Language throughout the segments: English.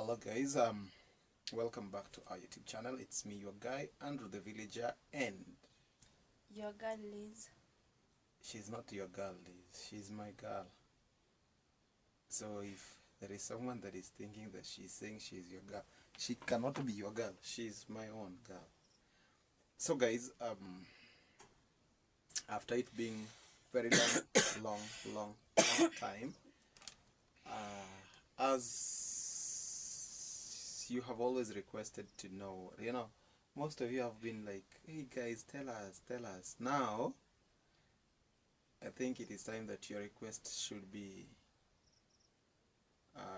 Hello guys, welcome back to our YouTube channel. It's me, your guy, Andrew the Villager, and your girl Liz. she's not your girl, Liz. She's my girl. So if there is someone that is thinking that she's saying she's your girl, she cannot be your girl. She's my own girl. So guys, after it being very long time, as you have always requested to know, most of you have been like, hey guys, tell us. Now I think it is time that your request should be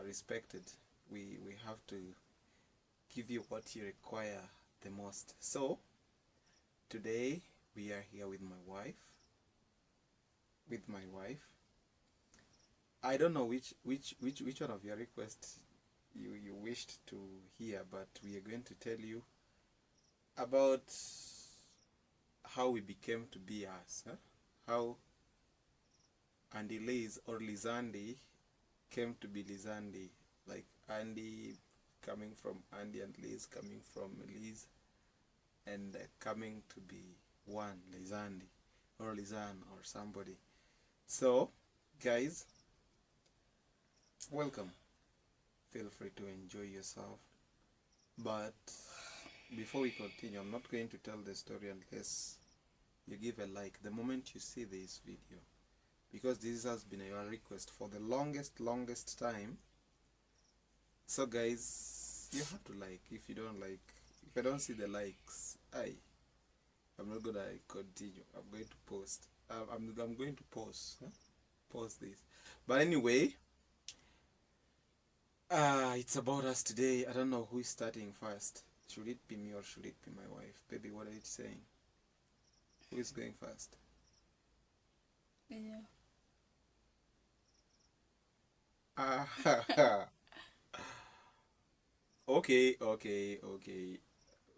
respected. We have to give you what you require the most. So today we are here with my wife. I don't know which one of your requests you wished to hear, but we are going to tell you about how we became to be us, how Andy Liz or Lizandi came to be Lizandi, like Andy coming from Andy and Liz coming from Liz, and coming to be one Lizandi or Lizan or somebody. So guys, welcome. Feel free to enjoy yourself, but before we continue, I'm not going to tell the story unless you give a like the moment you see this video, because this has been your request for the longest time. So guys, you have to like. If you don't like, if I don't see the likes, I'm not gonna continue. I'm going to post. I'm going to pause. Pause this. But anyway, it's about us today. I don't know who is starting first. Should it be me or should it be my wife? Baby, what are you saying? Who is going first? Yeah. Okay.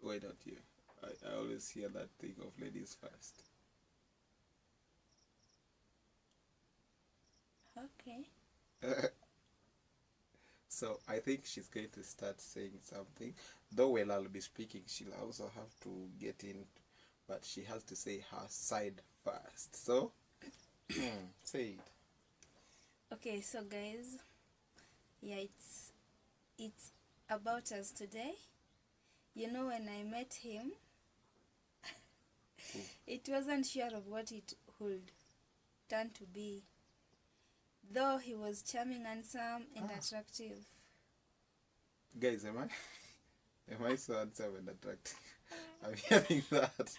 Why don't you? I always hear that thing of ladies first. Okay. So I think she's going to start saying something. Though while I'll be speaking, she'll also have to get in, but she has to say her side first. So, say it. Okay, so guys, yeah, it's about us today. You know, when I met him, it wasn't sure of what it would turn to be. Though he was charming, handsome, and attractive. Guys, am I so handsome and attractive? I'm hearing that.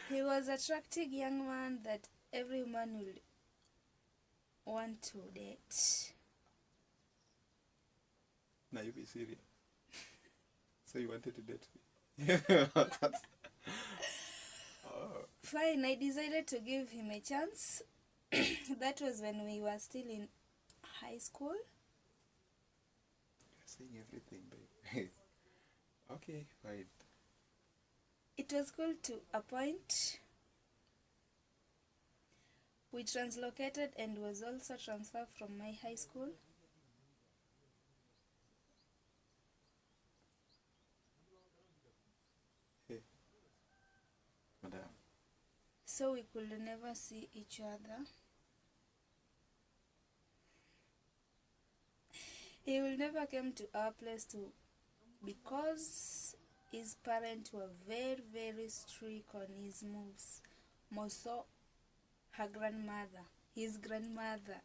He was attractive young man that every man would want to date. Now you be serious. So you wanted to date me? Oh. Fine, I decided to give him a chance. That was when we were still in high school. You're saying everything, babe. Okay, fine. It was cool to a point. We translocated and was also transferred from my high school. Hey, madam. So we could never see each other. He will never come to our place because his parents were very strict on his moves. More so her grandmother, his grandmother.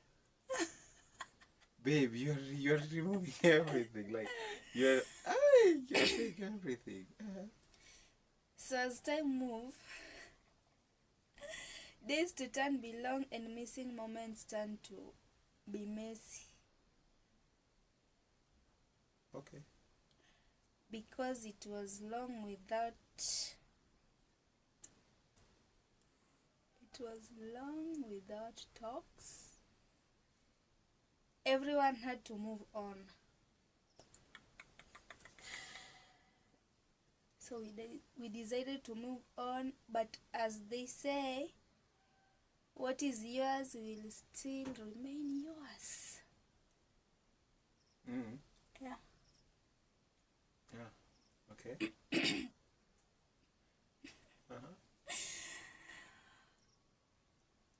Babe, you're removing everything. Like you're saying everything. So as time moved, days to turn be long and missing moments turn to be messy. Okay. Because it was long without talks. Everyone had to move on. So we decided to move on, but as they say, what is yours will still remain yours. Mm. Yeah. Okay. Uh-huh.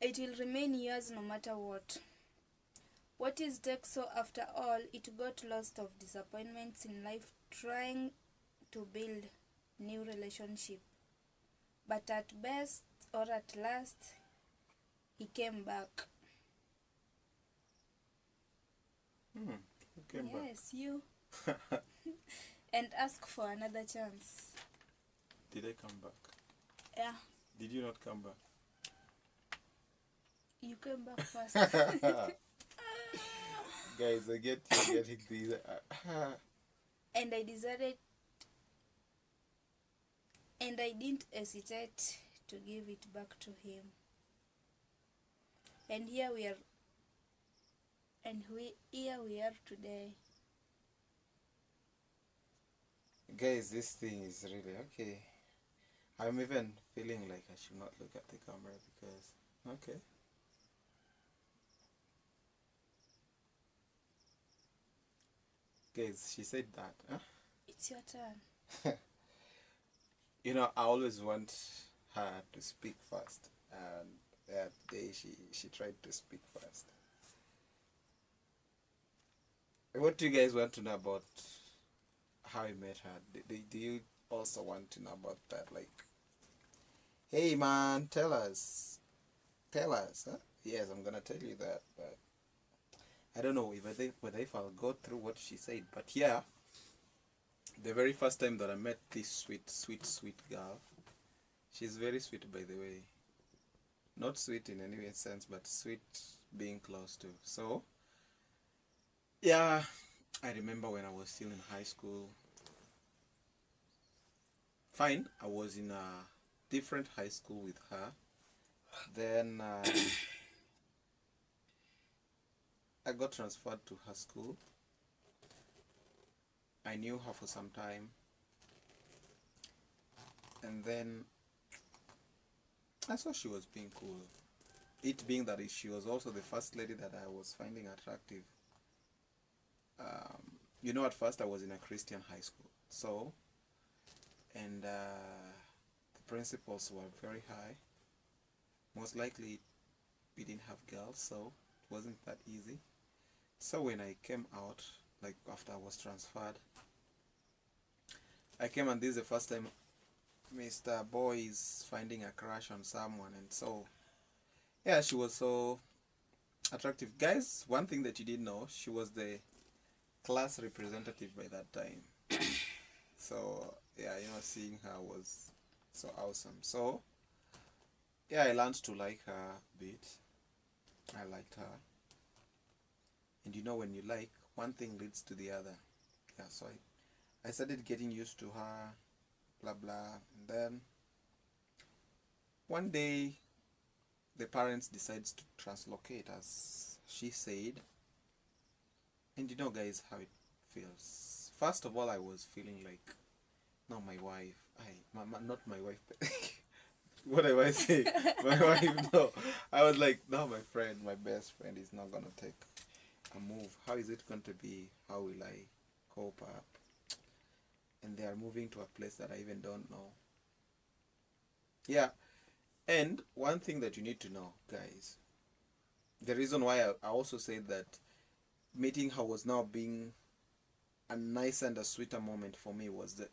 It will remain yours no matter what. What is tech? So after all, it got lost of disappointments in life trying to build new relationship. But at best or at last, he came back. Who came Yes, you. back? And ask for another chance. Did I come back? Yeah, Did you not come back? you came back first. Guys, I get you getting these. And I decided, and I didn't hesitate to give it back to him. And here we are, here we are today. Guys, this thing is really okay. I'm even feeling like I should not look at the camera because, okay. Guys, she said that, huh? It's your turn. You know, I always want her to speak first, and that day she tried to speak first. What do you guys want to know about how I met her? Do you also want to know about that? Like, hey man, tell us, huh? Yes, I'm gonna tell you that, but I don't know whether if I'll go through what she said. But yeah, the very first time that I met this sweet girl, she's very sweet, by the way. Not sweet in any sense, but sweet being close to. So yeah, I remember when I was still in high school. Fine, I was in a different high school with her. Then I got transferred to her school. I knew her for some time. And then I saw she was being cool. It being that she was also the first lady that I was finding attractive. You know, at first I was in a Christian high school. So, and the principals were very high. Most likely we didn't have girls, so it wasn't that easy. So when I came out, like after I was transferred, I came and this is the first time Mr. Boy is finding a crush on someone, and so yeah, she was so attractive. Guys, one thing that you didn't know, she was the class representative by that time. So yeah, you know, seeing her was so awesome. So yeah, I learned to like her a bit. I liked her. And you know, when you like, one thing leads to the other. Yeah, so I started getting used to her, blah blah. And then one day the parents decides to translocate, as she said. And you know, guys, how it feels. First of all, I was feeling like, no, my wife. Not my wife. What am I saying? My wife, no. I was like, no, my friend, my best friend is not gonna take a move. How is it going to be? How will I cope up? And they are moving to a place that I even don't know. Yeah, and one thing that you need to know, guys, the reason why I also said that meeting her was now being a nice and a sweeter moment for me was that,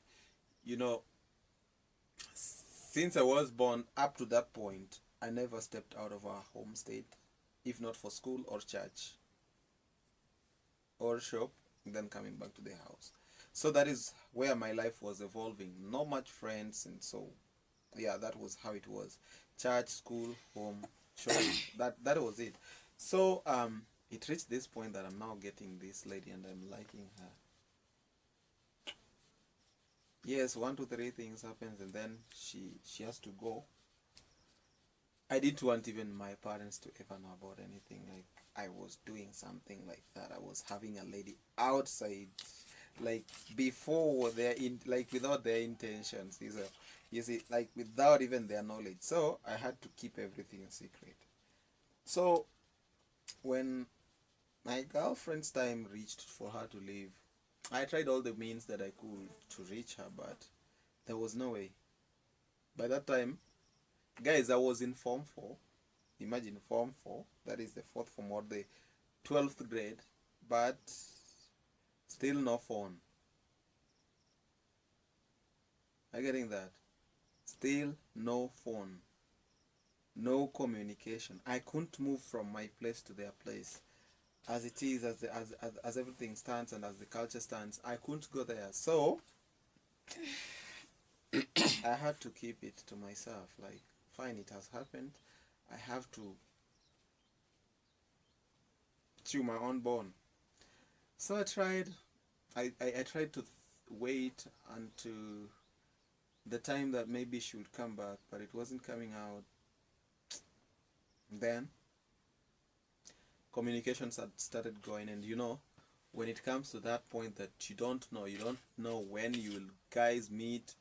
you know, since I was born up to that point, I never stepped out of our home state, if not for school or church or shop, and then coming back to the house. So that is where my life was evolving. Not much friends, and so yeah, that was how it was. Church, school, home, shop. that was it. So it reached this point that I'm now getting this lady and I'm liking her. Yes, 1 2 3 things happens and then she has to go. I didn't want even my parents to ever know about anything like I was doing something like that. I was having a lady outside, like before their like without their intentions. You see, like without even their knowledge. So I had to keep everything a secret. So when my girlfriend's time reached for her to leave, I tried all the means that I could to reach her, but there was no way. By that time, guys, I was in Form 4. Imagine Form 4, that is the fourth form or the 12th grade, but still no phone. Are you getting that? Still no phone. No communication. I couldn't move from my place to their place. As it is, as everything stands and as the culture stands, I couldn't go there. So I had to keep it to myself. Like, fine, it has happened. I have to chew my own bone. So I tried. I tried to wait until the time that maybe she would come back, but it wasn't coming out. Then communications had started going, and when it comes to that point that you don't know when you will guys meet,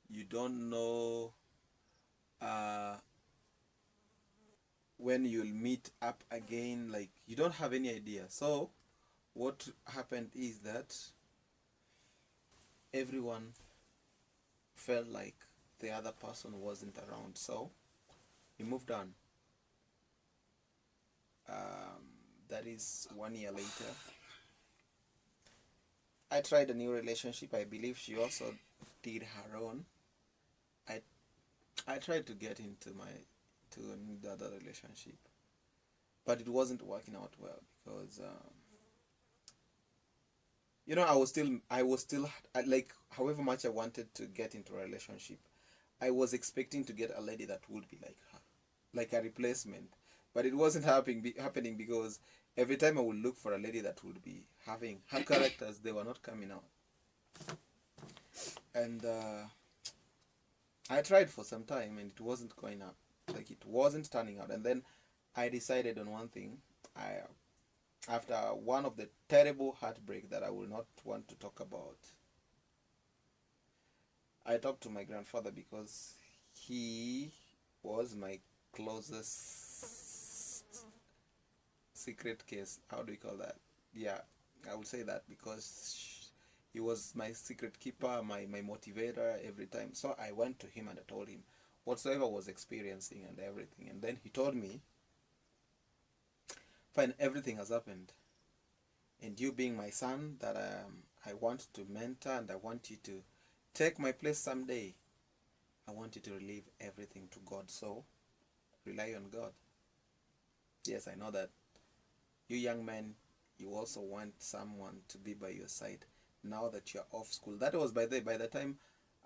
you don't know when you'll meet up again, like you don't have any idea. So what happened is that everyone felt like the other person wasn't around, so we moved on. That is 1 year later. I tried a new relationship. I believe she also did her own. I tried to get into another relationship, but it wasn't working out well because I was still like, however much I wanted to get into a relationship, I was expecting to get a lady that would be like her, like a replacement. But it wasn't happening because every time I would look for a lady that would be having her characters, they were not coming out. And I tried for some time and it wasn't going up. Like, it wasn't turning out. And then I decided on one thing. After one of the terrible heartbreak that I will not want to talk about, I talked to my grandfather because he was my closest secret case. How do we call that? Yeah, I would say that because he was my secret keeper, my motivator every time. So I went to him and I told him whatsoever I was experiencing and everything. And then he told me, fine, everything has happened. And you being my son that I want to mentor and I want you to take my place someday, I want you to leave everything to God. So rely on God. Yes, I know that you young men, you also want someone to be by your side now that you're off school. That was by the time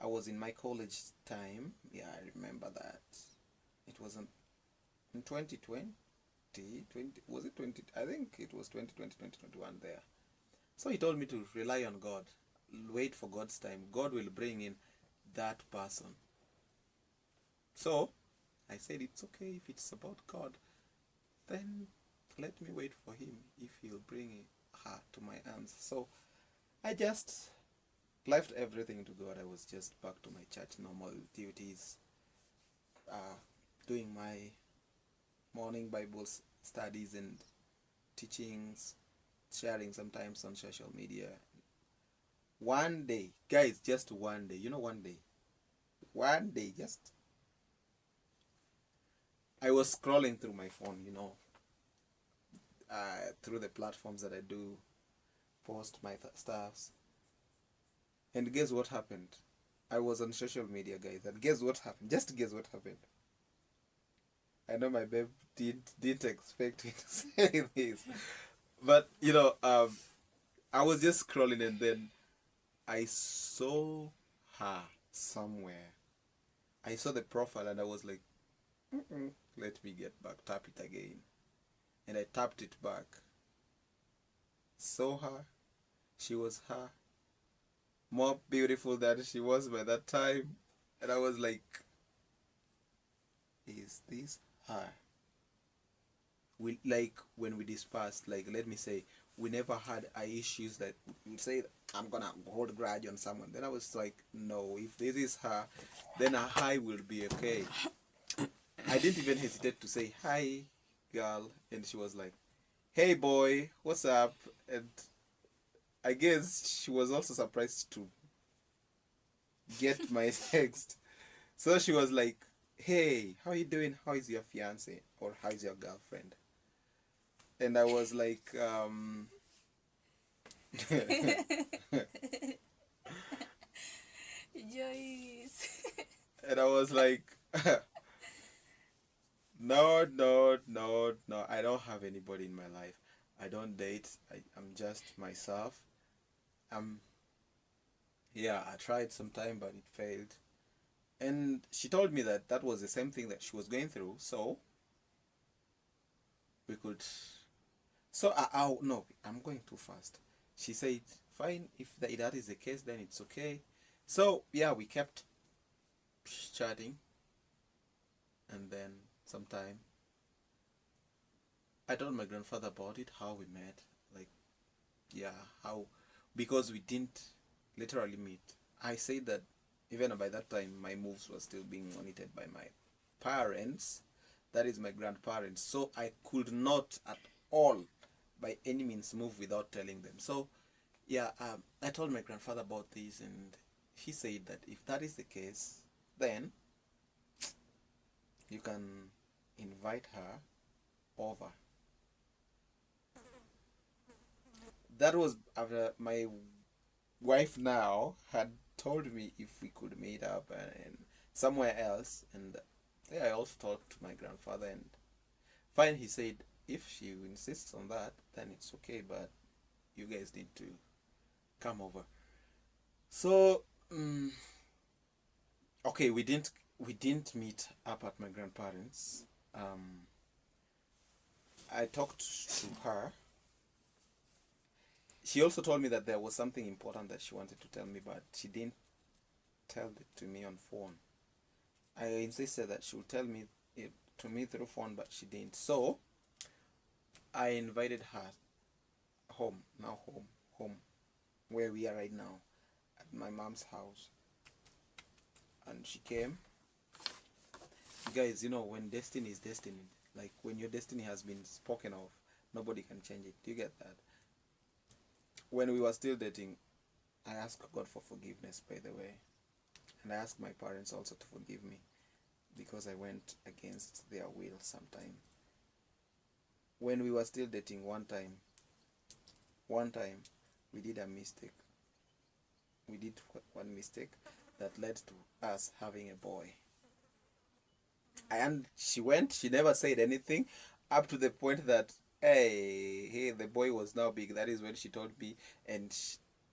I was in my college time. Yeah, I remember that. It wasn't in 2020. Was it 20? I think it was 2020, 2021 there. So he told me to rely on God, wait for God's time. God will bring in that person. So I said, it's okay if it's about God, then let me wait for him if he'll bring her to my arms. So I just left everything to God. I was just back to my church normal duties, doing my morning Bible studies and teachings, sharing sometimes on social media. One day, guys, just one day, one day, just I was scrolling through my phone, through the platforms that I do post my stuffs, and guess what happened? I was on social media, guys, and guess what happened? Just guess what happened. I know my babe didn't expect me to say this, but I was just scrolling and then I saw her somewhere. I saw the profile and I was like, let me get back, tap it again. And I tapped it back. Saw her. She was her. More beautiful than she was by that time. And I was like, is this her? When we dispersed, let me say, we never had issues that we say I'm gonna hold a grudge on someone. Then I was like, no, if this is her, then a hi will be okay. I didn't even hesitate to say hi, girl, and she was like, hey boy, what's up? And I guess she was also surprised to get my text. So she was like, "Hey, how you doing? How is your fiance or how is your girlfriend?" And I was like, Joyce. and I was like, no, no, no, no. I don't have anybody in my life. I don't date. I'm just myself. I'm Yeah. I tried sometime, but it failed. And she told me that that was the same thing that she was going through. So we could. So no, I'm going too fast. She said, "Fine, if that is the case, then it's okay." So yeah, we kept chatting, and then sometime I told my grandfather about it, how we met, like yeah, how because we didn't literally meet. I said that even by that time my moves were still being monitored by my parents, that is my grandparents. So I could not at all by any means move without telling them. So yeah, I told my grandfather about this, and he said that if that is the case, then you can invite her over. That was after my wife now had told me if we could meet up and somewhere else, and yeah, I also talked to my grandfather, and fine, he said if she insists on that, then it's okay, but you guys need to come over. So okay, we didn't meet up at my grandparents. um I talked to her. She also told me that there was something important that she wanted to tell me, but she didn't tell it to me on phone. I insisted that she would tell me it to me through phone, but she didn't. So I invited her home, now home, where we are right now, at my mom's house. And she came. Guys, when destiny is destiny, like when your destiny has been spoken of, nobody can change it. Do you get that? When we were still dating, I asked God for forgiveness, by the way. And I asked my parents also to forgive me because I went against their will sometime. When we were still dating, one time, we did a mistake. We did one mistake that led to us having a boy. And she never said anything up to the point that, hey, the boy was now big. That is when she told me, and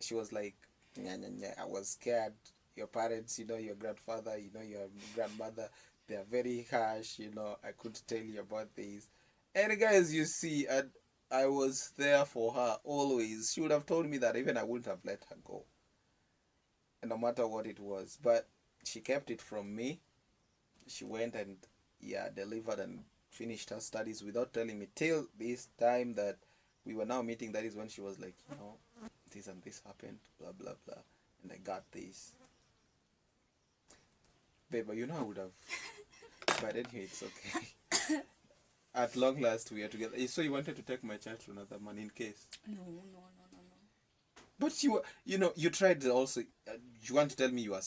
she was like, "Nya, nya, nya, I was scared. Your parents, your grandfather, your grandmother, they are very harsh, I couldn't tell you about this." And guys, you see, and I was there for her always. She would have told me that even I wouldn't have let her go, and no matter what it was. But she kept it from me. She went and yeah, delivered and finished her studies without telling me till this time that we were now meeting. That is when she was like, this and this happened, blah blah blah, and I got this. Babe, but I would have. But anyway, it's okay. At long last, we are together. So you wanted to take my child to another man in case? No, no, no, no, no. But you tried also. You want to tell me you are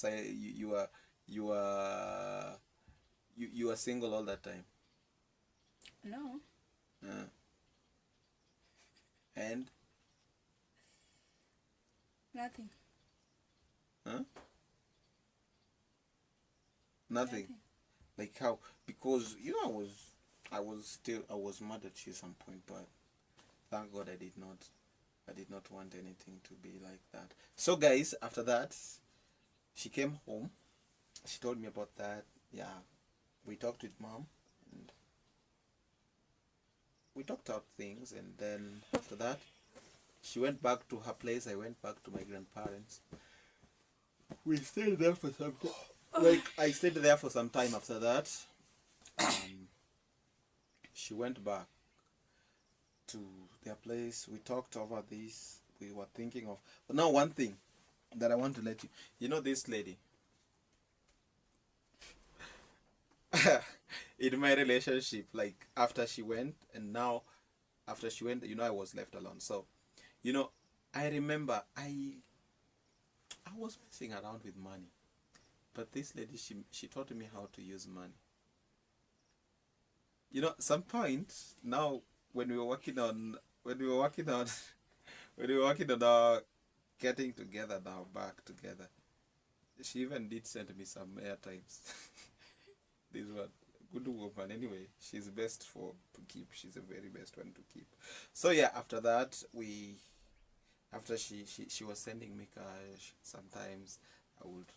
you are single all that time? No. Uh, and Nothing. huh? Nothing. Nothing. Like how? Because I was mad at you some point, but thank God I did not. I did not want anything to be like that. So guys, after that, she came home. She told me about that. Yeah, we talked with mom, and we talked out things, and then after that, she went back to her place. I went back to my grandparents. We stayed there for some time. Like I stayed there for some time after that. Um, she went back to their place. We talked over this. We were thinking of. But now one thing that I want to let you. This lady. In my relationship, like after she went, and now after she went, I was left alone. So, you know, I remember I was messing around with money, but this lady, she taught me how to use money. You know, some point now, when we were working on when we were working on when we were working on our getting together now, back together, she even did send me some airtimes. This one, good woman. Anyway, she's best for to keep. She's the very best one to keep. So yeah, after that, after she was sending me cash. Sometimes I would,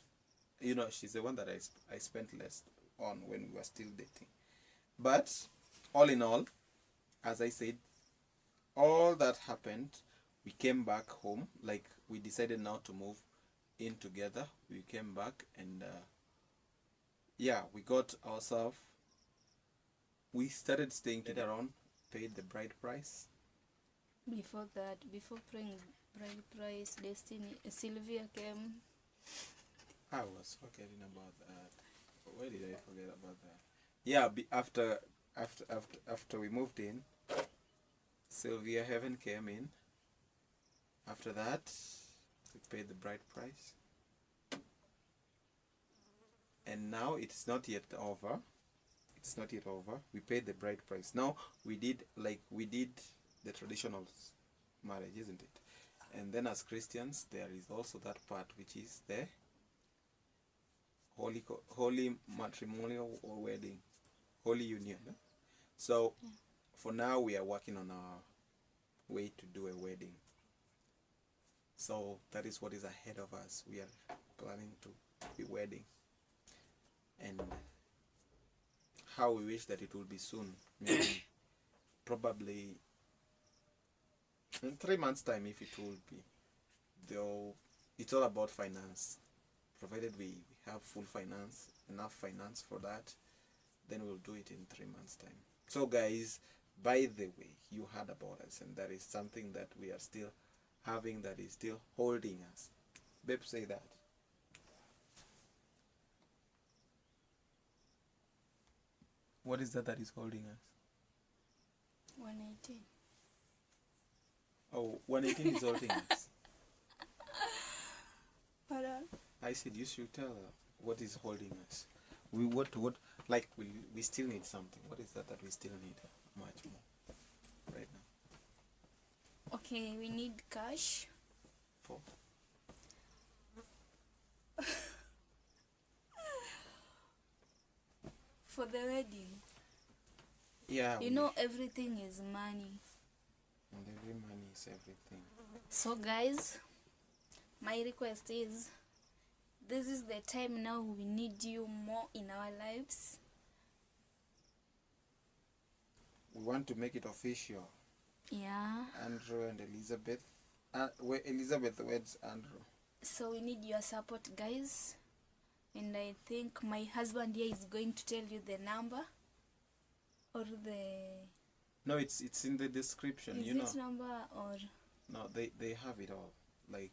you know, she's the one that I spent less on when we were still dating. But all in all, as I said, all that happened, we came back home. Like, we decided now to move in together. We came back, and yeah, we got ourselves. We started staying together on, paid the bride price. Before that, before paying bride price, Destiny, Sylvia came. I was forgetting about that. Why did I forget about that? Yeah, after we moved in, Sylvia Heaven came in. After that, we paid the bride price. And now it's not yet over. It's not yet over. We paid the bride price. Now we did the traditional marriage, isn't it? And then as Christians, there is also that part which is the holy matrimonial or wedding, holy union. So for now, we are working on our way to do a wedding. So that is what is ahead of us. We are planning to be wedding, and how we wish that it will be soon. Maybe probably in 3 months' time, if it will be. Though it's all about finance. Provided we have full finance, enough finance for that, then we'll do it in 3 months' time. So guys, by the way, you heard about us, and that is something that we are still having, that is still holding us. Babe, say that. What is that is holding us? 118. Oh, 118 is holding us. Pardon? I said you should tell her what is holding us. We still need something. What is that we still need much more right now? Okay, we need cash. For For the wedding. yeah, You know, everything is money. and every money is everything. So guys, my request is, this is the time now we need you more in our lives. We want to make it official. Yeah. Andrew and Elizabeth. Elizabeth weds Andrew. So we need your support, guys. And I think my husband here is going to tell you the number or the... No, it's in the description. Is you know. it number or... No, they have it all. Like,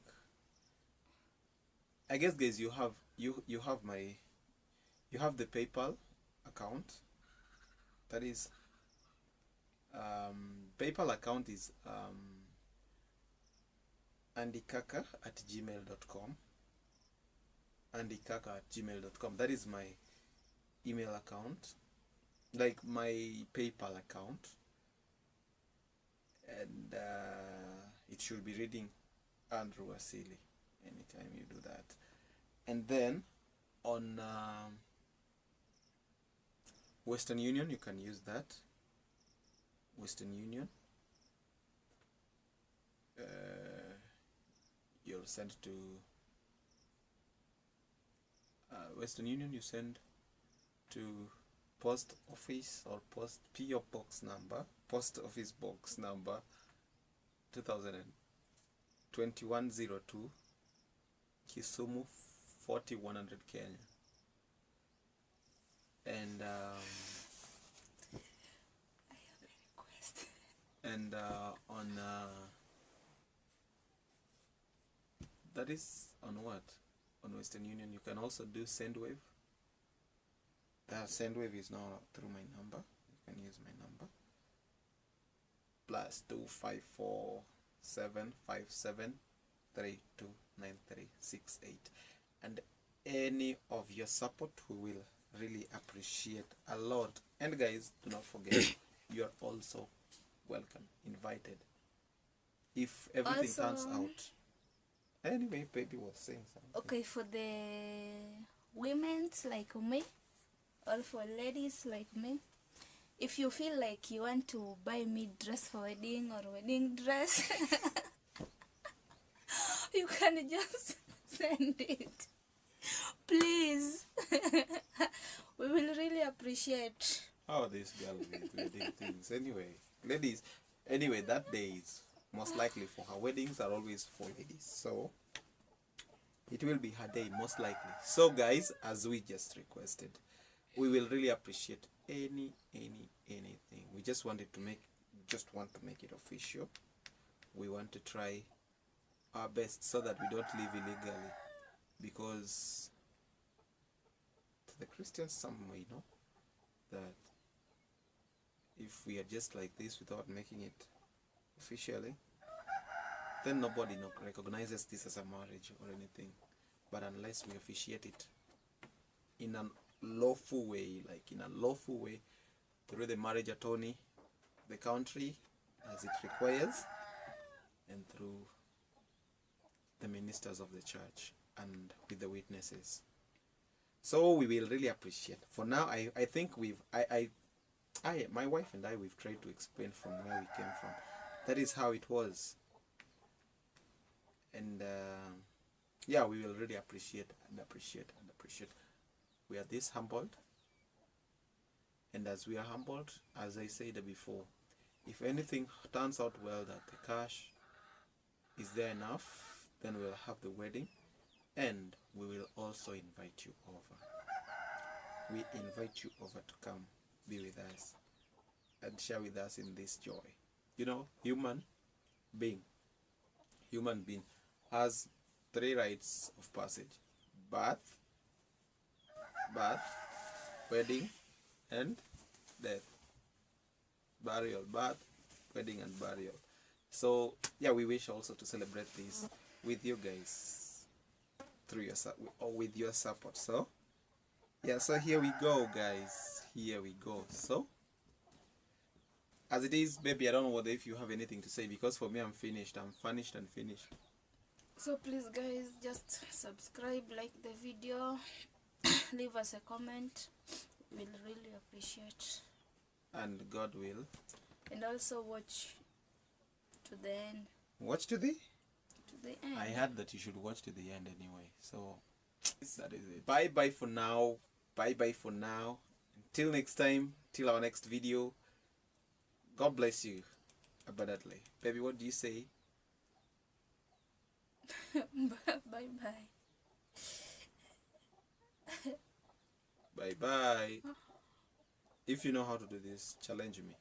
I guess, guys, you have the PayPal account. That is PayPal account is andykaka@gmail.com. andykaka@gmail.com. That is my email account, like my PayPal account, and it should be reading Andrew Asili anytime you do that. And then on Western Union, you can use that. Western Union, you'll send to Western Union. You send to post office or PO box number, post office box number 2021-02, Kisumu 4100 Kenya. And I have a request. and on that is on what? On Western Union. You can also do Sandwave. That Sandwave is now through my number. You can use my number. +254 0757329368. And any of your support we will really appreciate a lot. And guys, do not forget, you are also welcome, invited. If everything Also, turns out. Anyway, baby was saying something. okay, for the women's like me, or for ladies like me, if you feel like you want to buy me dress for wedding or wedding dress, you can just send it, please. We will really appreciate. Oh, this girl with wedding things. Anyway, ladies, anyway, that day is most likely for her. Weddings are always for ladies, so it will be her day most likely. So guys, as we just requested, we will really appreciate anything. We just want to make it official. We want to try our best so that we don't live illegally, because to the Christians some may know that if we are just like this without making it officially, then nobody recognizes this as a marriage or anything. But unless we officiate it in a lawful way, through the marriage attorney, the country as it requires, and through the ministers of the church and with the witnesses. So we will really appreciate. For now, I think my wife and I, we've tried to explain from where we came from. That is how it was. And yeah, we will really appreciate. We are this humbled. And as we are humbled, as I said before, if anything turns out well, that the cash is there enough, then we'll have the wedding, and we will also invite you over. We invite you over to come be with us and share with us in this joy. You know, human being has 3 rites of passage: birth, wedding, and death. Burial, birth, wedding, and burial. So yeah, we wish also to celebrate this with you guys through with your support. So yeah, so here we go, guys. Here we go. So as it is, baby, I don't know whether if you have anything to say, because for me, I'm finished. I'm furnished and finished. So please guys, just subscribe, like the video, leave us a comment. We'll really appreciate. And God will. And also watch to the end. Watch to the end. I heard that you should watch to the end anyway. So that is it. Bye bye for now. Bye bye for now. Until next time. Till our next video. God bless you abundantly. Baby, what do you say? Bye bye. Bye bye. If you know how to do this, challenge me.